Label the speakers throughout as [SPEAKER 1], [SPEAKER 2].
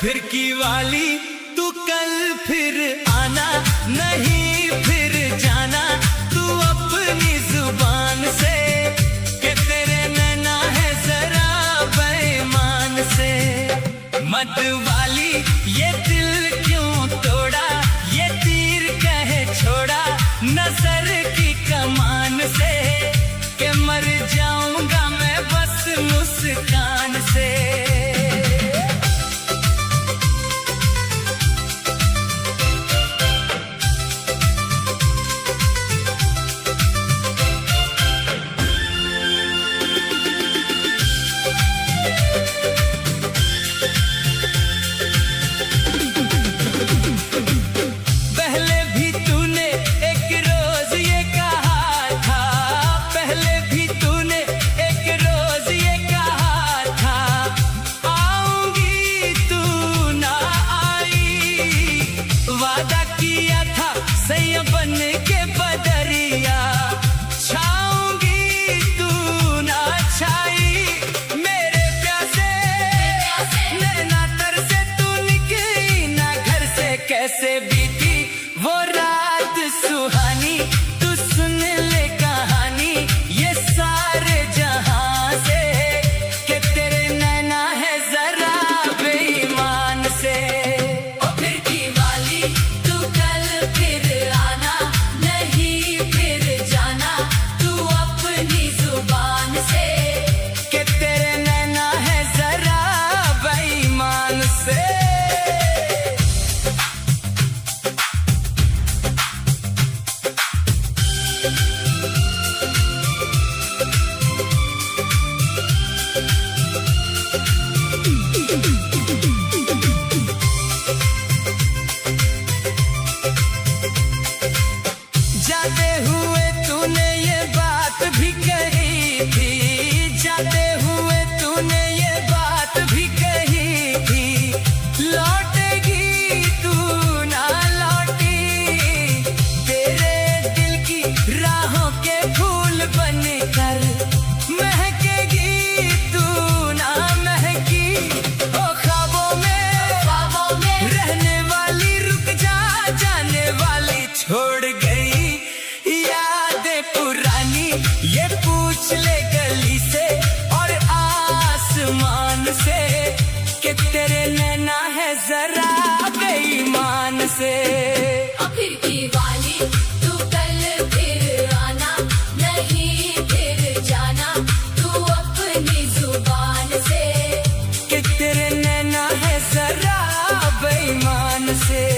[SPEAKER 1] फिरकी वाली तू कल फिर आना, नहीं फिर जाना तू अपनी जुबान से, कि तेरे नैना है जरा बेईमान से। मत वाली ये दिल क्यों तोड़ा, ये तीर कहे छोड़ा नजर की कमान से, कि मर जाऊंगा मैं बस मुस्कान से। बन के बदरिया छाऊंगी तू ना छाई, मेरे प्यासे नैना तरसे तू निकली ना घर से। कैसे बीती वो रात सुहानी, तू सुन ले कहानी ये सारे जहां से, कि तेरे नैना है जरा बेईमान से। जाते हुए तूने ये बात भी कही थी, जाते हुए तूने ये बात भी कही थी, लौटेगी तू ना लौटी, तेरे दिल की राहों के फूल बनकर महकेगी तू ना महकी। ओ ख्वाबों में रहने वाली रुक जा, जाने वाली छोड़ गई पुरानी, ये पूछ ले गली से और आसमान से, कि तेरे नैना है जरा बेईमान से।
[SPEAKER 2] फिरकी वाली तू कल फिर आना, नहीं फिर जाना तू अपनी जुबान से,
[SPEAKER 1] कि तेरे नैना है जरा बेईमान से।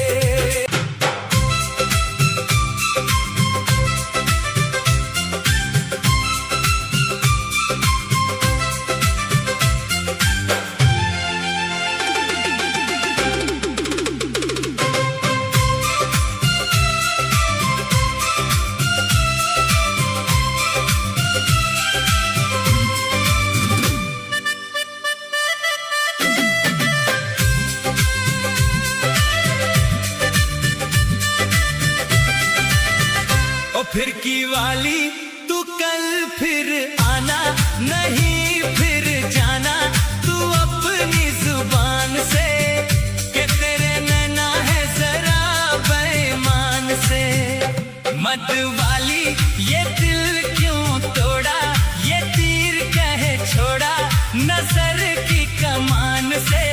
[SPEAKER 1] फिरकी वाली तू कल फिर आना, नहीं फिर जाना तू अपनी जुबान से, कि तेरे नैना है जरा बेईमान से। मत वाली ये दिल क्यों तोड़ा, ये तीर कहे छोड़ा नजर की कमान से,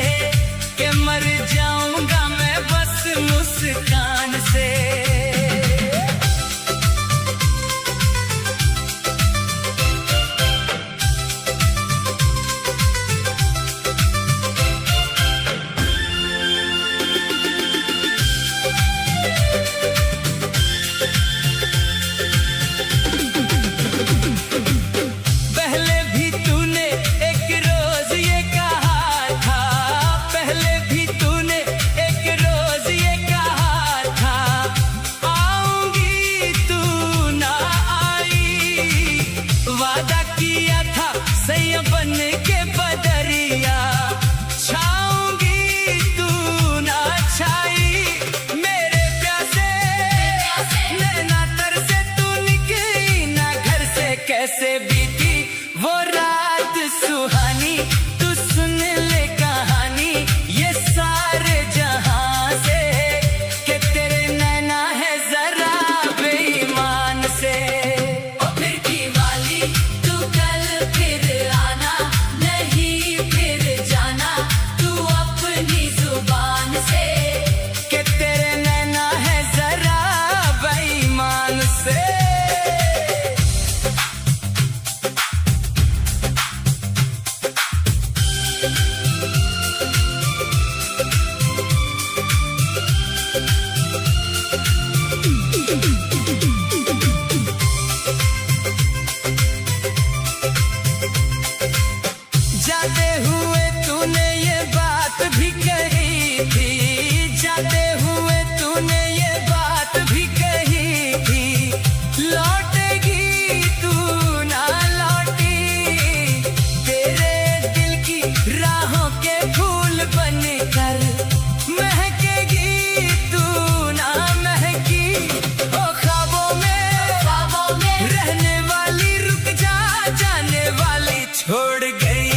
[SPEAKER 1] कि मर जाऊंगा मैं बस मुस्कान से। बन के बदरिया छाऊंगी तू ना छाई, मेरे प्यासे नैना तरसे तू निकली ना घर से। कैसे बीती वो रात सुहानी, तू सुन ले कहानी ये सारी जाते हुए तूने ये बात भी कही थी, जाते हुए तूने ये बात भी कही थी, लौटेगी तू ना लौटी, तेरे दिल की राहों के फूल बनकर महकेगी तू ना महकी, ओ ख्वाबों में रहने वाली रुक जा, जाने वाली छोड़ गई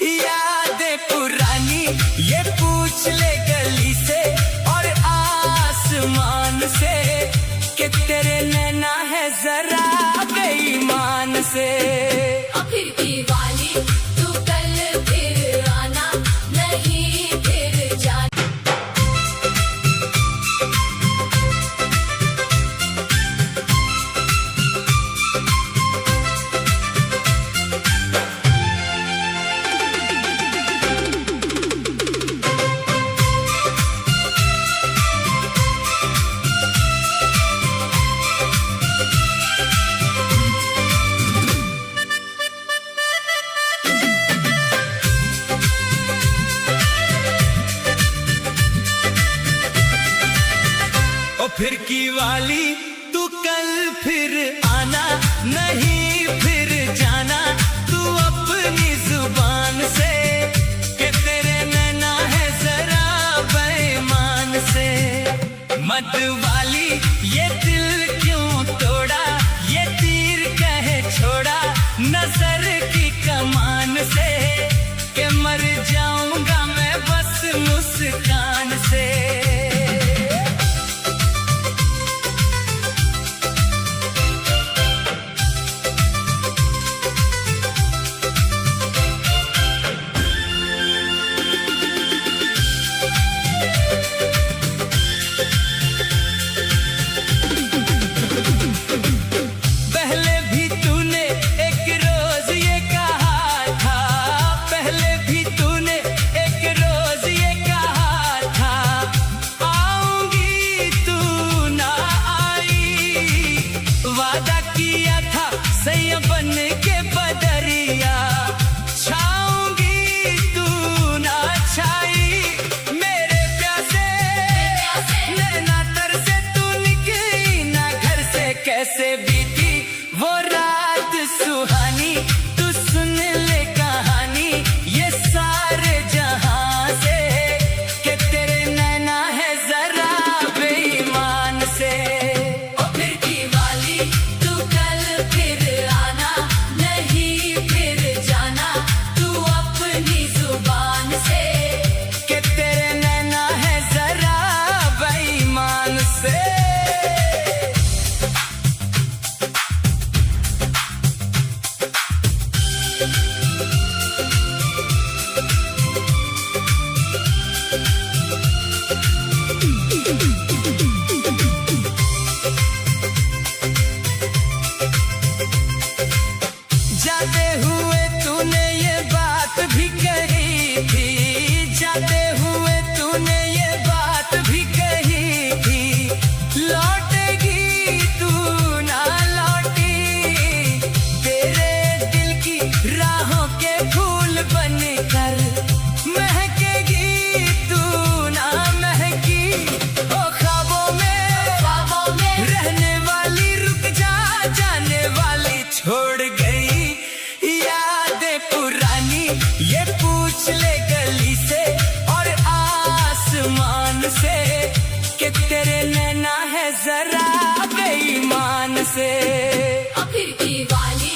[SPEAKER 1] यादें पुरानी, ये पूछ ले गली से और आसमान से कि तेरे नैना है जरा बेईमान से।
[SPEAKER 2] फिर की वाली तू कल फिर आना, नहीं फिर जाना।
[SPEAKER 1] ओ फिर की वाली तू कल फिर आना, नहीं फिर जाना, तू अपनी जुबान से कि तेरे नैना है जरा बेईमान से। मत वाली ये दिल क्यों तोड़ा, ये तीर कहे छोड़ा नजर की कमान से कि मर जाऊंगा मैं बस मुस्कान से। पहले भी तूने एक रोज ये कहा था, पहले भी तूने एक रोज ये कहा था, आऊंगी तू ना आई, वादा किया था सैया बन के बदरिया, छाऊंगी तू ना छाई, मेरे प्यासे नैना तर से तू निकली ना घर से, कैसे बीती वो रात सुहानी, तू सुन ले कहानी ये सारे जहां से कि तेरे नैना है जरा बेईमान से।
[SPEAKER 2] फिर की वाली तू कल फिर आना, नहीं फिर जाना, तू अपनी जुबान से
[SPEAKER 1] कि तेरे नैना है जरा बेईमान से। जाते हुए तूने ये बात भी कही थी, जाते हुए तूने ये बात भी कही थी, लौटेगी तू ना लौटी, तेरे दिल की राहों के फूल बनकर महकेगी तू ना महकी, ओ ख्वाबों में रहने वाली रुक जा, जाने वाली छोड़ गई यादें पुरानी, ये पूछ ले गली से और आसमान से कि तेरे नैना है जरा बेईमान से।
[SPEAKER 2] फिर की वाली